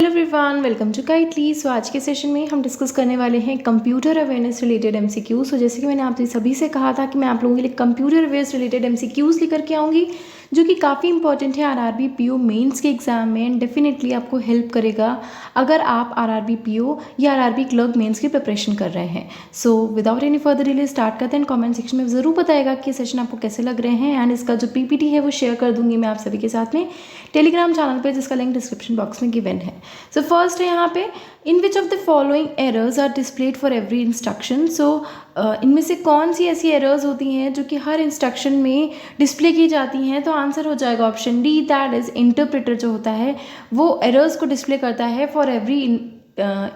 Hello everyone, welcome to काइटली। So आज के सेशन में हम डिस्कस करने वाले हैं computer awareness related MCQ. So जैसे कि मैंने आप सभी से कहा था कि मैं आप लोगों के लिए कंप्यूटर अवेयर्स रिलेटेड एमसीक्यूज लेकर के आऊँगी, जो कि काफ़ी इंपॉर्टेंट है आरआरबी पीओ मेंस के एग्जाम में एंड डेफिनेटली आपको हेल्प करेगा अगर आप आरआरबी पीओ या आरआरबी क्लर्क मेंस की प्रिपरेशन कर रहे हैं। So without any further delay start करते हैं। कमेंट सेक्शन में ज़रूर बताएगा कि सेशन आपको कैसे लग रहे हैं एंड इसका जो पीपीटी है वो शेयर कर दूंगी मैं आप सभी के साथ में टेलीग्राम चैनल पे, जिसका लिंक डिस्क्रिप्शन बॉक्स में गिवन है। सो फर्स्ट है यहाँ पे, in which of the following errors are displayed for every instruction. So इनमें से कौन सी ऐसी एरर्स होती हैं जो कि हर इंस्ट्रक्शन में डिस्प्ले की जाती हैं? तो आंसर हो जाएगा option D, that is interpreter जो होता है वो एरर्स को डिस्प्ले करता है फॉर एवरी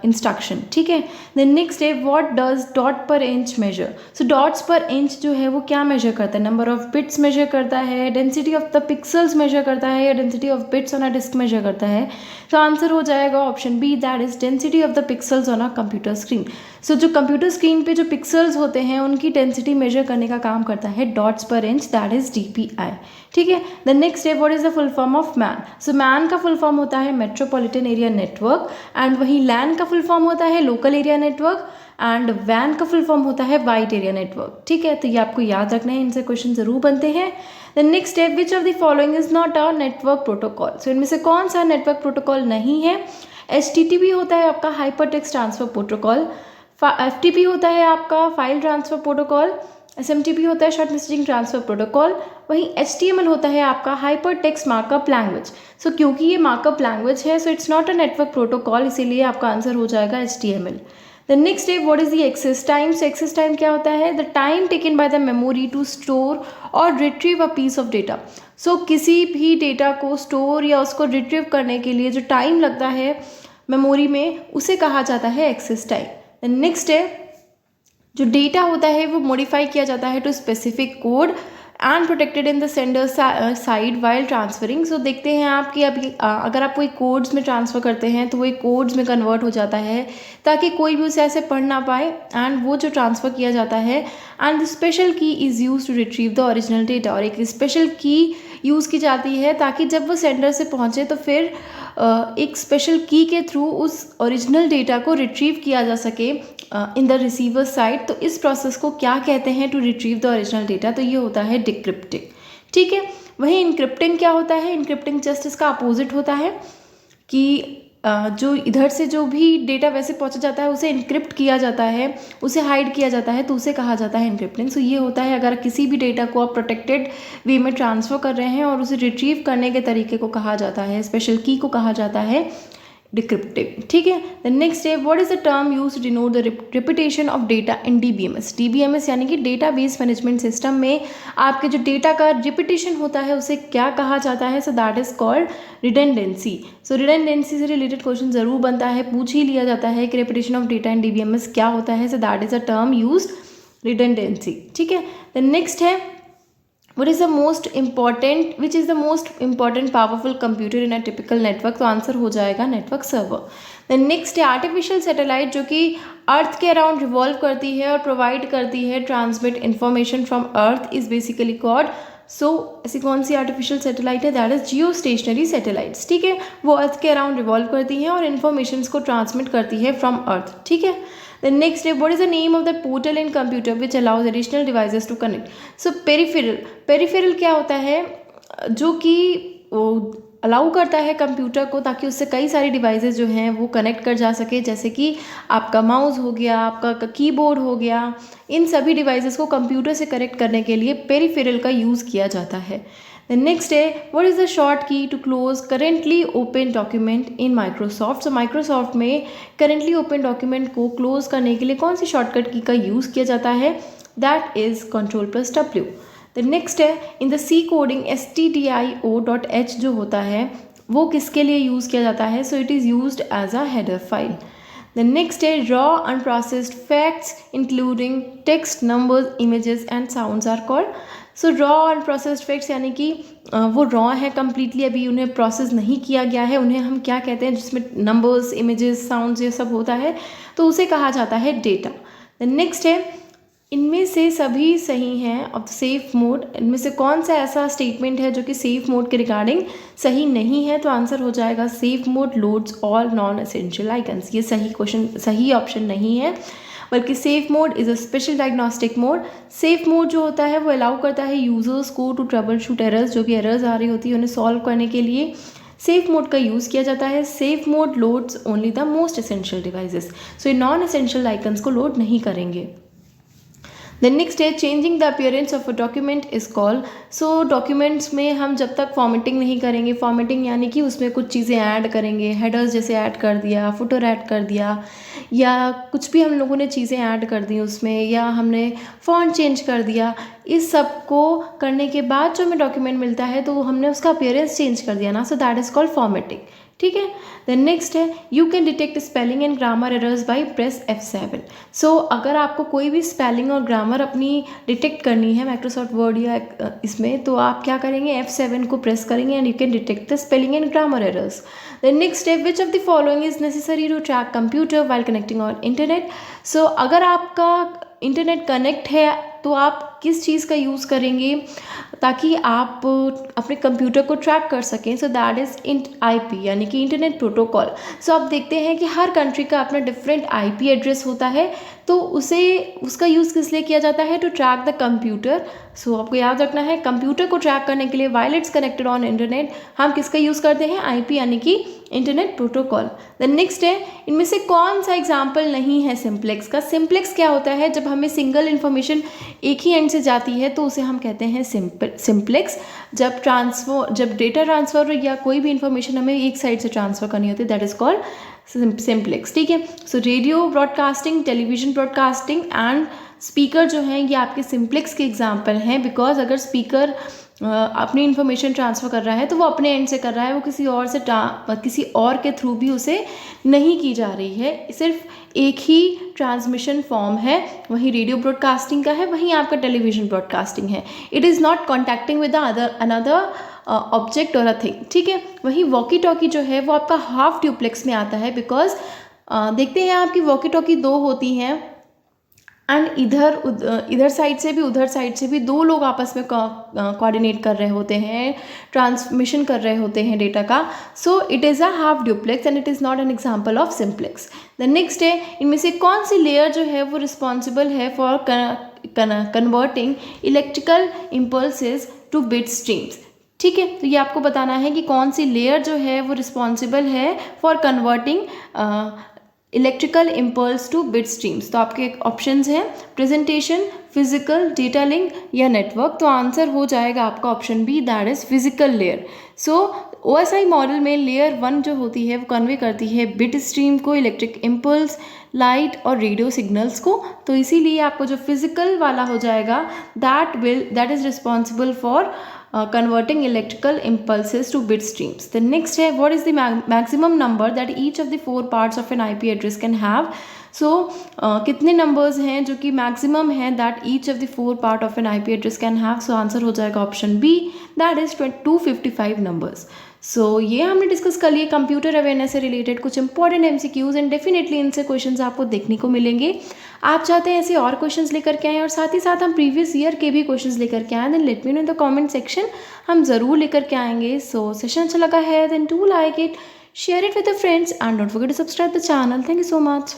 इंस्ट्रक्शन। ठीक है। देन नेक्स्ट है, व्हाट डज डॉट पर इंच मेजर। सो डॉट्स पर इंच जो है वो क्या मेजर करता है? नंबर ऑफ बिट्स मेजर करता है, density of the pixels measure करता है, या density of bits on a disk measure करता है? तो आंसर हो जाएगा option B, that is density of the pixels on a computer screen. So जो कंप्यूटर स्क्रीन पे जो पिक्सल्स होते हैं उनकी डेंसिटी मेजर करने का काम करता है डॉट्स पर इंच, दैट इज DPI। ठीक है। द नेक्स्ट है, what is the full form of man. So man का फुल फॉर्म होता है मेट्रोपॉलिटन एरिया नेटवर्क, एंड वहीं लैन का फुल फॉर्म होता है लोकल एरिया नेटवर्क, एंड वैन का फुल फॉर्म होता है वाइड एरिया नेटवर्क। ठीक है, तो ये आपको याद रखना है, इनसे क्वेश्चन जरूर बनते हैं। द नेक्स्ट है, which of the following is not a network protocol. So इनमें से कौन सा नेटवर्क प्रोटोकॉल नहीं है? HTTP होता है आपका hyper text transfer protocol, FTP होता है आपका फाइल ट्रांसफर प्रोटोकॉल, SMTP होता है शॉर्ट मैसेजिंग ट्रांसफर प्रोटोकॉल, वहीं HTML होता है आपका hyper text markup language. So क्योंकि ये मार्कअप लैंग्वेज है so it's not a network protocol, इसीलिए आपका आंसर हो जाएगा HTML। द नेक्स्ट है, what is the access time. So access time क्या होता है? The time taken by the memory to store और retrieve a piece of data. So किसी भी डेटा को स्टोर या उसको रिट्रीव करने के लिए जो टाइम लगता है मेमोरी में उसे कहा जाता है एक्सेस टाइम। नेक्स्ट है, जो डेटा होता है वो मॉडिफाई किया जाता है to specific code and protected in the sender side while transferring. So देखते हैं आप कि अभी अगर आप कोई कोड्स में ट्रांसफ़र करते हैं तो वो एक कोड्स में कन्वर्ट हो जाता है ताकि कोई भी उसे ऐसे पढ़ ना पाए, एंड वो जो ट्रांसफ़र किया जाता है and the special key is use to retrieve the original data. और एक स्पेशल की यूज़ की जाती है ताकि जब वो सेंडर से पहुँचे तो फिर एक स्पेशल की के थ्रू उस ओरिजिनल डेटा को रिट्रीव किया जा सके इन द रिसीवर साइड। तो इस प्रोसेस को क्या कहते हैं to retrieve the original data? तो ये होता है डिक्रिप्टिंग। ठीक है। वहीं इनक्रिप्टिंग क्या होता है? इनक्रिप्टिंग जस्ट इसका अपोजिट होता है कि जो इधर से जो भी डेटा वैसे पहुंचा जाता है उसे इनक्रिप्ट किया जाता है, उसे हाइड किया जाता है, तो उसे कहा जाता है इनक्रिप्टिंग। सो ये होता है अगर किसी भी डेटा को आप प्रोटेक्टेड वे में ट्रांसफ़र कर रहे हैं और उसे रिट्रीव करने के तरीके को कहा जाता है, स्पेशल की को कहा जाता है डिक्रिप्टिंग। ठीक है। द नेक्स्ट है, what is the term use to denote the repetition of data in DBMS। DBMS यानी कि डेटाबेस मैनेजमेंट सिस्टम में आपके जो डेटा का रिपीटेशन होता है उसे क्या कहा जाता है? So that is called redundancy. So redundancy से रिलेटेड क्वेश्चन जरूर बनता है, पूछ ही लिया जाता है कि repetition of data in DBMS क्या होता है। So that is a term use redundancy. ठीक है। द नेक्स्ट है, which is the most important powerful computer in a typical network? तो आंसर हो जाएगा नेटवर्क सर्वर। देन नेक्स्ट है, आर्टिफिशियल सैटेलाइट जो कि अर्थ के अराउंड रिवॉल्व करती है और प्रोवाइड करती है transmit information from earth is basically called. So ऐसी कौन सी आर्टिफिशियल सैटेलाइट है? That is geostationary satellites. ठीक है, वो अर्थ के अराउंड रिवॉल्व करती हैं और इन्फॉर्मेशन को ट्रांसमिट करती है फ्रॉम अर्थ। ठीक है। Then next है, what is the name of that portal in computer which allows additional devices to connect? So peripheral क्या होता है? जो कि अलाउ करता है कंप्यूटर को ताकि उससे कई सारी डिवाइसेस जो हैं वो कनेक्ट कर जा सके, जैसे कि आपका माउस हो गया, आपका कीबोर्ड हो गया। इन सभी डिवाइसेस को कंप्यूटर से कनेक्ट करने के लिए पेरिफेरल का यूज़ किया जाता है। द नेक्स्ट है, what is the short key to close currently open document in Microsoft. So Microsoft में करेंटली ओपन डॉक्यूमेंट को क्लोज करने के लिए कौन सी शॉर्टकट की का यूज़ किया जाता है? That is Ctrl+W। The next है, in the C coding stdio.h जो होता है वो किसके लिए यूज़ किया जाता है? So it is used as a header file. The next है, raw unprocessed facts including text, numbers, images and sounds are called. So raw unprocessed facts यानी कि वो रॉ है कंप्लीटली, अभी उन्हें प्रोसेस नहीं किया गया है, उन्हें हम क्या कहते हैं? जिसमें नंबर्स, इमेजेस, साउंड्स ये सब होता है तो उसे कहा जाता है डेटा। द नेक्स्ट है, इनमें से सभी सही हैं ऑफ सेफ मोड। इनमें से कौन सा ऐसा स्टेटमेंट है जो कि सेफ मोड के रिगार्डिंग सही नहीं है? तो आंसर हो जाएगा safe mode loads all non essential icons. ये सही ऑप्शन नहीं है, बल्कि safe mode is a special diagnostic mode. Safe mode जो होता है वो अलाउ करता है यूजर्स को टू ट्रबल शूट एरर्स, जो भी एरर्स आ रही होती है उन्हें सॉल्व करने के लिए सेफ मोड का यूज़ किया जाता है। Safe mode loads only the most essential devices. So ये नॉन एसेंशियल आइकन्स को लोड नहीं करेंगे। द नेक्स्ट है changing the appearance of a document is called. So documents में हम जब तक फॉर्मेटिंग नहीं करेंगे, फॉर्मेटिंग यानी कि उसमें कुछ चीज़ें ऐड करेंगे, हेडर्स जैसे ऐड कर दिया, फुटर ऐड कर दिया, या कुछ भी हम लोगों ने चीज़ें ऐड कर दी उसमें, या हमने फॉन्ट चेंज कर दिया, इस सब को करने के बाद जो हमें डॉक्यूमेंट मिलता है तो हमने उसका अपीयरेंस चेंज कर दिया ना, so that is called formatting. ठीक है। देन नेक्स्ट है you can detect spelling and grammar errors by press F7। सो अगर आपको कोई भी स्पेलिंग और ग्रामर अपनी डिटेक्ट करनी है माइक्रोसॉफ्ट वर्ड या इसमें, तो आप क्या करेंगे, F7 को प्रेस करेंगे and you can detect the spelling and grammar errors. Then next है which of the following is necessary to track computer while connecting on internet. So अगर आपका इंटरनेट कनेक्ट है तो आप किस चीज़ का यूज़ करेंगे ताकि आप अपने कंप्यूटर को ट्रैक कर सकें? सो दैट इज़ IP यानी कि इंटरनेट प्रोटोकॉल। सो आप देखते हैं कि हर कंट्री का अपना डिफरेंट IP एड्रेस होता है, तो उसका यूज़ किस लिए किया जाता है? To track the computer. So आपको याद रखना है कंप्यूटर को ट्रैक करने के लिए while it's connected on internet हम किसका यूज़ करते हैं? IP यानी कि इंटरनेट प्रोटोकॉल। द नेक्स्ट है इनमें से कौन सा एग्जाम्पल नहीं है सिंप्लेक्स का? सिंप्लेक्स क्या होता है? जब हमें सिंगल इन्फॉर्मेशन एक ही एंड से जाती है तो उसे हम कहते हैं सिंप्लेक्स। जब डेटा ट्रांसफ़र या कोई भी इन्फॉर्मेशन हमें एक साइड से ट्रांसफ़र करनी होती है, दैट इज़ कॉल्ड सिंप्लेक्स। ठीक है। So radio broadcasting, television broadcasting and speaker जो हैं ये आपके सिंप्लेक्स के एग्जाम्पल हैं, बिकॉज अगर स्पीकर अपनी इन्फॉर्मेशन ट्रांसफ़र कर रहा है तो वो अपने एंड से कर रहा है, वो किसी और के थ्रू भी उसे नहीं की जा रही है, सिर्फ एक ही ट्रांसमिशन फॉर्म है। वहीं रेडियो ब्रॉडकास्टिंग का है, वहीं आपका टेलीविजन ब्रॉडकास्टिंग है। It is not contacting with another object और अ थिंग। ठीक है। वहीं वॉकी टॉकी जो है वो आपका हाफ ड्यूप्लेक्स में आता है, बिकॉज देखते हैं आपकी वॉकी टॉकी दो होती हैं एंड इधर साइड से भी उधर साइड से भी दो लोग आपस में कोऑर्डिनेट कर रहे होते हैं, ट्रांसमिशन कर रहे होते हैं डेटा का। So it is a half duplex and it is not an example of simplex. The next है इनमें से कौन सी लेयर जो है वो रिस्पॉन्सिबल है for converting electrical impulses to bit streams. ठीक है। तो ये आपको बताना है कि कौन सी लेयर जो है वो रिस्पॉन्सिबल है for converting electrical impulse to bit streams. तो आपके ऑप्शंस हैं प्रेजेंटेशन, फिजिकल, डेटा लिंक या नेटवर्क। तो आंसर हो जाएगा आपका option B, that is physical layer. So OSI model में लेयर 1 जो होती है वो कन्वे करती है बिट स्ट्रीम को, इलेक्ट्रिक इम्पल्स, लाइट और रेडियो सिग्नल्स को। तो इसीलिए आपको जो फिजिकल वाला हो जाएगा that is responsible for converting electrical impulses to bit streams. The next है what is the maximum number that each of the 4 parts of an IP address can have. So कितने numbers हैं जो कि maximum है that each of the 4 part of an IP address can have. So answer हो जाएगा option B, that is 255 numbers. सो ये हमने discuss कर लिए कंप्यूटर अवेयरनेस से रिलेटेड कुछ इंपॉर्टेंट MCQs एंड डेफिनेटली इनसे क्वेश्चंस आपको देखने को मिलेंगे। आप चाहते हैं ऐसे और क्वेश्चंस लेकर के आएँ और साथ ही साथ हम प्रीवियस ईयर के भी क्वेश्चंस लेकर के आएँ, then let me know in the comment section, हम ज़रूर लेकर के आएंगे। सो सेशन अच्छा लगा है then do like it, share it with the friends and don't forget to subscribe the channel. Thank you so much.